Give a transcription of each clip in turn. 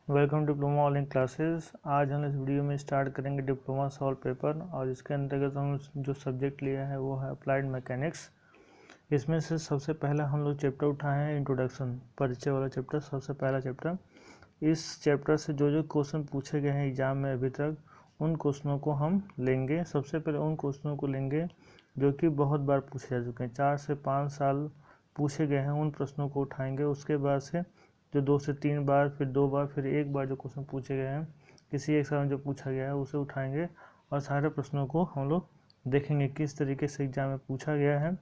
Welcome diploma online classes. आज हम इस वीडियो में स्टार्ट करेंगे डिप्लोमा सॉल्व पेपर और इसके अंतर्गत हम जो सब्जेक्ट लिया है वो है अप्लाइड मैकेनिक्स। इसमें से सबसे पहला हम लोग चैप्टर उठाए हैं इंट्रोडक्शन, परिचय वाला चैप्टर, सबसे पहला चैप्टर। इस चैप्टर से जो जो क्वेश्चन पूछे गए हैं एग्जाम में अभी तक, उन क्वेश्चनों को हम लेंगे। सबसे पहले उन क्वेश्चनों को लेंगे जो कि बहुत बार पूछे जा चुके हैं, 4 से 5 साल पूछे गए हैं, उन प्रश्नों को उठाएंगे। उसके बाद से जो 2 से 3 बार, फिर 2 बार, फिर 1 बार जो क्वेश्चन पूछे गए हैं किसी एक साल में जो पूछा गया है उसे उठाएंगे और सारे प्रश्नों को हम लोग देखेंगे किस तरीके से एग्जाम में पूछा गया है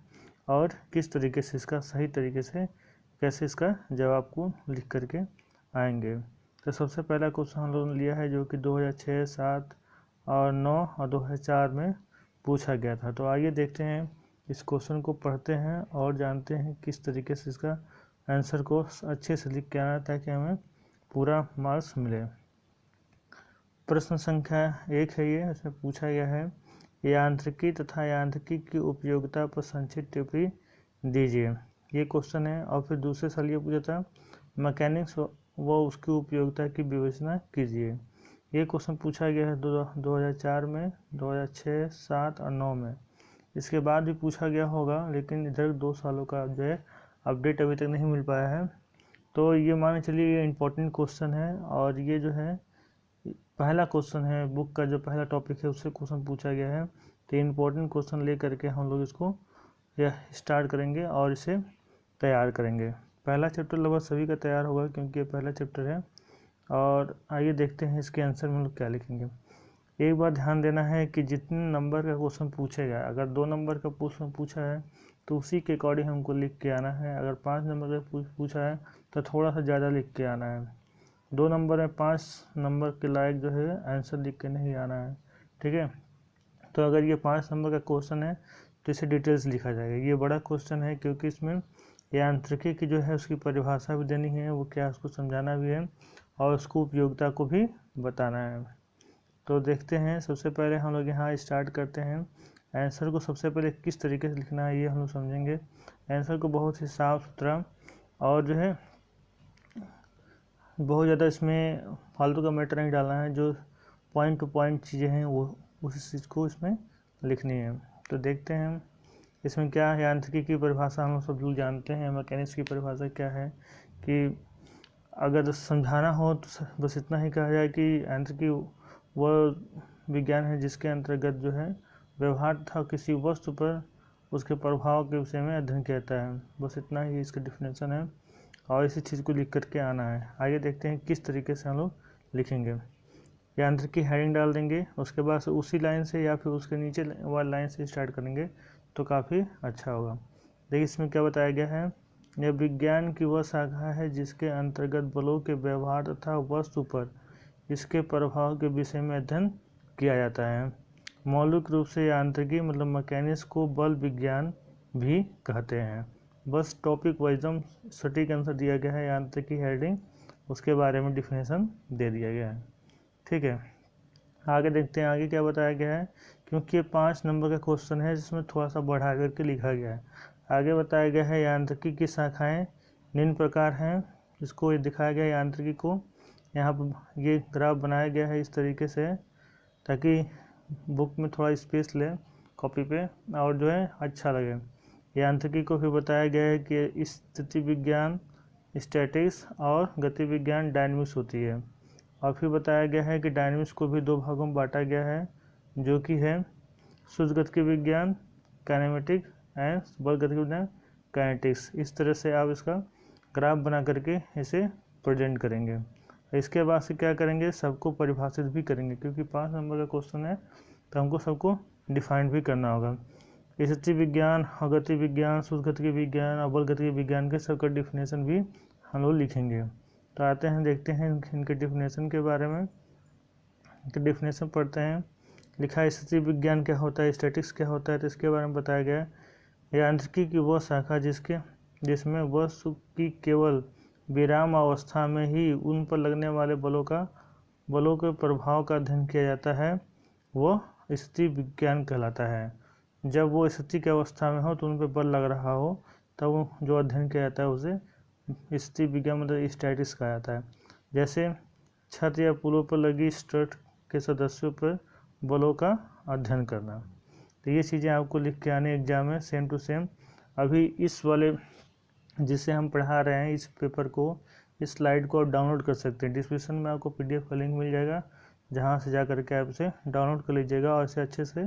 और किस तरीके से इसका सही तरीके से कैसे इसका जवाब को लिख करके आएंगे। तो सबसे पहला क्वेश्चन हम लोगों ने लिया है जो कि 2006, 7 और 9 और 2004 में पूछा गया था। तो आइए देखते हैं, इस क्वेश्चन को पढ़ते हैं और जानते हैं किस तरीके से इसका आंसर को अच्छे से लिख के आना ताकि हमें पूरा मार्क्स मिले। प्रश्न संख्या 1 है ये, इसमें पूछा गया है यांत्रिकी तथा यांत्रिकी की उपयोगिता पर संक्षिप्त टिप्पणी दीजिए। ये क्वेश्चन है। और फिर दूसरे साल ये पूछा था मैकेनिक्स व उसकी उपयोगिता की विवेचना कीजिए। ये क्वेश्चन पूछा गया है 2004 में, 2006, 7 और 9 में। इसके बाद भी पूछा गया होगा, लेकिन इधर 2 सालों का जो है अपडेट अभी तक नहीं मिल पाया है। तो ये मान के चलिए ये इम्पोर्टेंट क्वेश्चन है और ये जो है पहला क्वेश्चन है, बुक का जो पहला टॉपिक है उससे क्वेश्चन पूछा गया है। तो इम्पोर्टेंट क्वेश्चन ले करके हम लोग इसको स्टार्ट करेंगे और इसे तैयार करेंगे। पहला चैप्टर लगभग सभी का तैयार होगा क्योंकि ये पहला चैप्टर है। और आइए देखते हैं इसके आंसर में हम लोग क्या लिखेंगे। एक बात ध्यान देना है कि जितने नंबर का क्वेश्चन पूछेगा, अगर 2 नंबर का क्वेश्चन पूछा है तो उसी के अकॉर्डिंग हमको लिख के आना है। अगर 5 नंबर का पूछा है तो थोड़ा सा ज़्यादा लिख के आना है। 2 नंबर में 5 नंबर के लायक जो है आंसर लिख के नहीं आना है, ठीक है। तो अगर ये 5 नंबर का क्वेश्चन है तो इसे डिटेल्स लिखा जाएगा। ये बड़ा क्वेश्चन है क्योंकि इसमें यांत्रिकी की जो है उसकी परिभाषा भी देनी है, वो क्या उसको समझाना भी है और उसको उपयोगिता को भी बताना है। तो देखते हैं, सबसे पहले हम लोग यहाँ स्टार्ट करते हैं। आंसर को सबसे पहले किस तरीके से लिखना है ये हम लोग समझेंगे। आंसर को बहुत ही साफ़ सुथरा और जो है बहुत ज़्यादा इसमें फालतू का मैटर नहीं डालना है, जो पॉइंट टू पॉइंट चीज़ें हैं वो उसी चीज़ को इसमें लिखनी है। तो देखते हैं इसमें क्या है। यांत्रिकी की परिभाषा हम लोग सब लोग जानते हैं। मैकेनिक्स की परिभाषा क्या है कि अगर समझाना हो तो बस इतना ही कहा जाए कि यांत्रिकी वह विज्ञान है जिसके अंतर्गत जो है व्यवहार तथा किसी वस्तु पर उसके प्रभाव के विषय में अध्ययन किया जाता है। बस इतना ही इसका डिफिनेशन है और इसी चीज़ को लिख करके आना है। आइए देखते हैं किस तरीके से हम लोग लिखेंगे। यांत्रिकी हेडिंग डाल देंगे, उसके बाद उसी लाइन से या फिर उसके नीचे वाली लाइन से स्टार्ट करेंगे तो काफ़ी अच्छा होगा। देखिए इसमें क्या बताया गया है। यह विज्ञान की वह शाखा है जिसके अंतर्गत बलों के व्यवहार तथा वस्तु पर इसके प्रभाव के विषय में अध्ययन किया जाता है। मौलिक रूप से यांत्रिकी मतलब मैकेनिक्स को बल विज्ञान भी कहते हैं। बस टॉपिक वाइजम सटीक आंसर दिया गया है। यांत्रिकी हेडिंग, उसके बारे में डिफिनेशन दे दिया गया है, ठीक है। आगे देखते हैं आगे क्या बताया गया है, क्योंकि ये 5 नंबर का क्वेश्चन है जिसमें थोड़ा सा बढ़ा करके लिखा गया है। आगे बताया गया है यांत्रिकी की शाखाएं निम्न प्रकार हैं। इसको दिखाया गया है यांत्रिकी को। यहाँ पर ये ग्राफ बनाया गया है इस तरीके से ताकि बुक में थोड़ा स्पेस ले कॉपी पे और जो है अच्छा लगे। यांत्रिकी को फिर बताया गया है कि स्थिति विज्ञान स्टैटिक्स और गति विज्ञान डायनामिक्स होती है। और फिर बताया गया है कि डायनामिक्स को भी 2 भागों में बांटा गया है, जो कि है शुद्ध गतिकी विज्ञान काइनेमेटिक एंड बल गतिकी विज्ञान काइनेटिक्स। इस तरह से आप इसका ग्राफ बना करके इसे प्रेजेंट करेंगे। इसके बाद से क्या करेंगे, सबको परिभाषित भी करेंगे क्योंकि 5 नंबर का क्वेश्चन है तो हमको सबको डिफाइन भी करना होगा। स्थिति विज्ञान, गति विज्ञान, शुद्ध गतिकी विज्ञान और बल गतिकी विज्ञान के सबका डिफिनेशन भी हम लोग लिखेंगे। तो आते हैं देखते हैं इनके डिफिनेशन के बारे में। इनके डिफिनेशन पढ़ते हैं। लिखा है स्थिति विज्ञान क्या होता है, स्टैटिक्स क्या होता है, तो इसके बारे में बताया गया है। यांत्रिकी की वह शाखा जिसमें वस्तु की केवल विराम अवस्था में ही उन पर लगने वाले बलों के प्रभाव का अध्ययन किया जाता है, वो स्थिति विज्ञान कहलाता है। जब वो स्थिति की अवस्था में हो तो उन पर बल लग रहा हो तब जो अध्ययन किया जाता है उसे स्थिति विज्ञान मतलब स्टैटिक्स कहा जाता है। जैसे छत या पुलों पर लगी स्ट्रट के सदस्यों पर बलों का अध्ययन करना। तो ये चीज़ें आपको लिख के आने एग्जाम में सेम टू सेम। अभी इस वाले जिसे हम पढ़ा रहे हैं इस पेपर को, इस स्लाइड को आप डाउनलोड कर सकते हैं। डिस्क्रिप्शन में आपको PDF का लिंक मिल जाएगा, जहाँ से जा करके आप इसे डाउनलोड कर लीजिएगा और इसे अच्छे से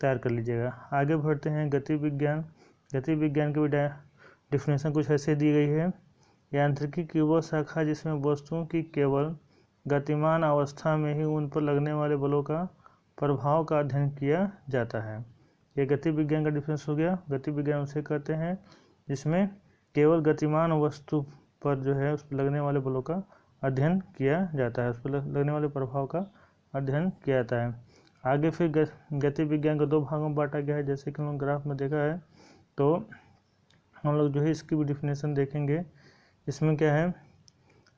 तैयार कर लीजिएगा। आगे बढ़ते हैं गति विज्ञान। गति विज्ञान की भी डिफिनेशन कुछ ऐसे दी गई है। यांत्रिकी की वह शाखा जिसमें वस्तुओं की केवल गतिमान अवस्था में ही उन पर लगने वाले बलों का प्रभाव का अध्ययन किया जाता है। ये गति विज्ञान का डिफरेंस हो गया। गति विज्ञान उसे कहते हैं जिसमें केवल गतिमान वस्तु पर जो है उस पर लगने वाले बलों का अध्ययन किया जाता है, उस पर लगने वाले प्रभाव का अध्ययन किया जाता है। आगे फिर गति विज्ञान को 2 भागों में बांटा गया है, जैसे कि हम लोग ग्राफ में देखा है। तो हम लोग जो है इसकी भी डिफिनेशन देखेंगे। इसमें क्या है,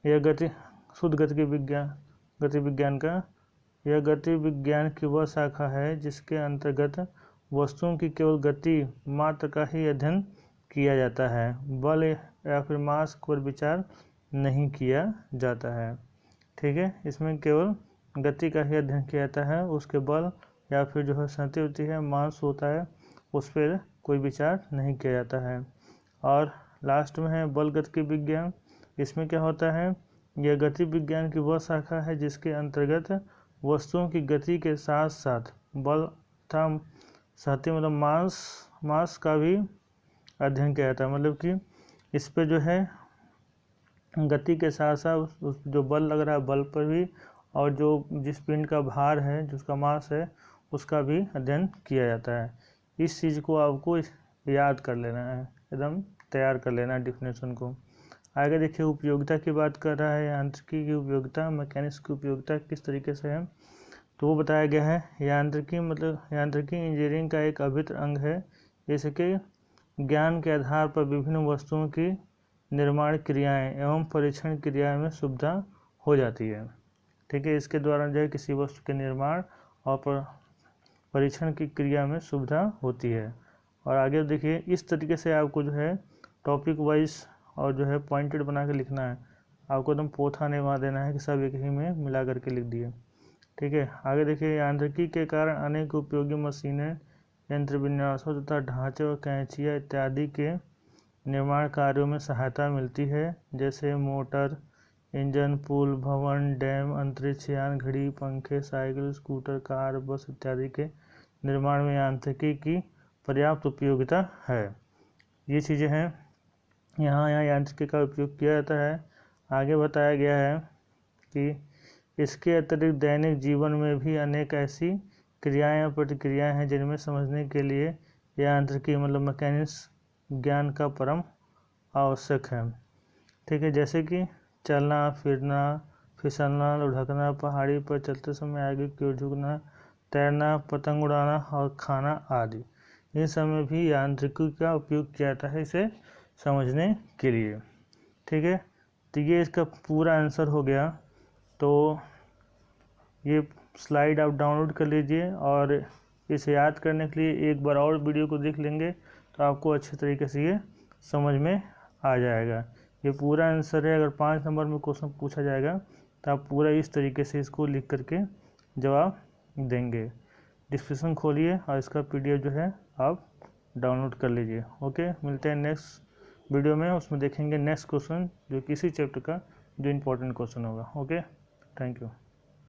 यह शुद्ध गति विज्ञान का, यह गति विज्ञान की वह शाखा है जिसके अंतर्गत वस्तुओं की केवल गति मात्र का ही अध्ययन किया जाता है, बल या फिर मास पर विचार नहीं किया जाता है। ठीक है, इसमें केवल गति का ही अध्ययन किया जाता है, उसके बल या फिर जो है शक्ति होती है, मास होता है, उस पर कोई विचार नहीं किया जाता है। और लास्ट में है बल गति विज्ञान। इसमें क्या होता है, यह गति विज्ञान की वह शाखा है जिसके अंतर्गत वस्तुओं की गति के साथ साथ बल तथा शक्ति मतलब मास का भी अध्ययन किया जाता है। मतलब कि इस पे जो है गति के साथ साथ उस जो बल लग रहा है बल पर भी, और जो जिस पिंड का भार है जिसका मास है उसका भी अध्ययन किया जाता है। इस चीज़ को आपको याद कर लेना है, एकदम तैयार कर लेना है डिफिनेशन को। आगे देखिए उपयोगिता की बात कर रहा है, यांत्रिकी की उपयोगिता, मैकेनिक्स की उपयोगिता किस तरीके से है, तो वो बताया गया है। यांत्रिकी इंजीनियरिंग का एक अभिन्न अंग है, जैसे कि ज्ञान के आधार पर विभिन्न वस्तुओं की निर्माण क्रियाएं एवं परीक्षण क्रियाएं में सुविधा हो जाती है। ठीक है, इसके द्वारा जो है किसी वस्तु के निर्माण और परीक्षण की क्रिया में सुविधा होती है। और आगे देखिए इस तरीके से आपको जो है टॉपिक वाइज और जो है पॉइंटेड बना के लिखना है, आपको एकदम पोथा नहीं वहाँ देना है कि सब एक ही में मिला करके लिख दिए। ठीक है, आगे देखिए यांत्रिकी के कारण अनेक उपयोगी मशीनें, यंत्र विन्यासों तथा ढांचे और कैंचियाँ इत्यादि के निर्माण कार्यों में सहायता मिलती है, जैसे मोटर, इंजन, पुल, भवन, डैम, अंतरिक्ष यान, घड़ी, पंखे, साइकिल, स्कूटर, कार, बस इत्यादि के निर्माण में यांत्रिकी की पर्याप्त उपयोगिता है। ये चीज़ें हैं, यहाँ यांत्रिकी का उपयोग किया जाता है। आगे बताया गया है कि इसके अतिरिक्त दैनिक जीवन में भी अनेक ऐसी क्रियाएं और प्रतिक्रियाएं हैं जिनमें समझने के लिए यांत्रिकी मतलब मैकेनिक्स ज्ञान का परम आवश्यक है। ठीक है, जैसे कि चलना, फिरना, फिसलना, लुढ़कना, पहाड़ी पर चलते समय आगे की ओर झुकना, तैरना, पतंग उड़ाना और खाना आदि, इन सब में भी यांत्रिकी का उपयोग किया जाता है इसे समझने के लिए। ठीक है, तो ये इसका पूरा आंसर हो गया। तो ये स्लाइड आप डाउनलोड कर लीजिए और इसे याद करने के लिए एक बार और वीडियो को देख लेंगे तो आपको अच्छे तरीके से ये समझ में आ जाएगा। ये पूरा आंसर है। अगर 5 नंबर में क्वेश्चन पूछा जाएगा तो आप पूरा इस तरीके से इसको लिख करके जवाब देंगे। डिस्क्रिप्शन खोलिए और इसका PDF जो है आप डाउनलोड कर लीजिए। ओके, मिलते हैं नेक्स्ट वीडियो में, उसमें देखेंगे नेक्स्ट क्वेश्चन जो किसी चैप्टर का जो इम्पोर्टेंट क्वेश्चन होगा। Okay, thank you.